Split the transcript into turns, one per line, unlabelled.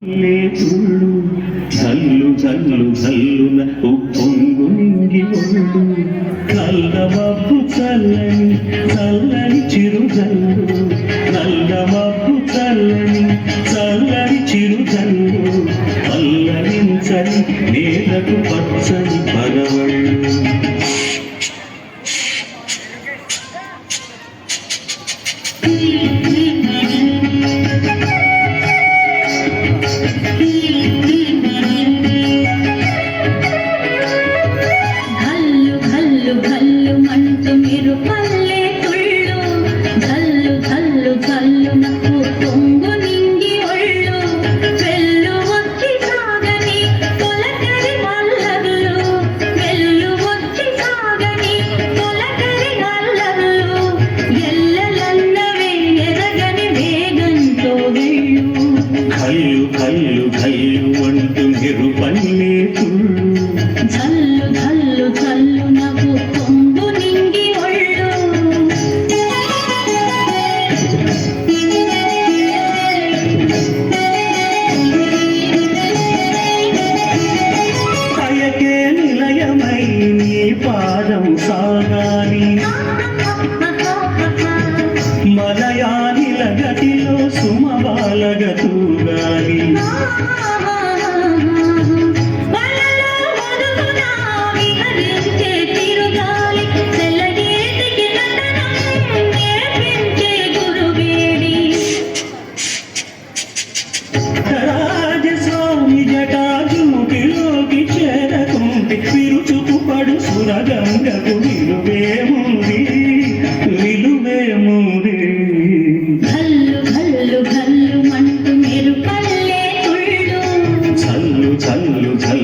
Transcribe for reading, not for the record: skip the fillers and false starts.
లేతుళ్ళు జల్లు జల్లు జల్లున ఉప్పొంగు నింగి ఒళ్ళు నల్లమబ్బు చల్లని చల్లని చిరు జల్లు నల్లమబ్బు చల్లని చల్లని చిరు జల్లు పల్లవించని నేలకు పచ్చని పరవళ్ళు కల్లు కల్లు కల్లు అంటూ మెరుపల్లే తుళ్ళు
జల్లు జల్లు జల్లు నవ్వు పొంగు నింగి ఒళ్ళు
పయకే నిలయమై నీ పాదం సాగాలి మలయానిల గతిలో సుమబాలగతూగాలి రాజస్వామి జటాజుముఖిలోకి చేరకుంటే విరుచుకు పడు సురగంగకు విలువేముంది విలువేముంది
గల్లు గల్లు గల్లు మంటూ మెరుపల్లే తుళ్ళు
చల్లు చల్లు చల్లు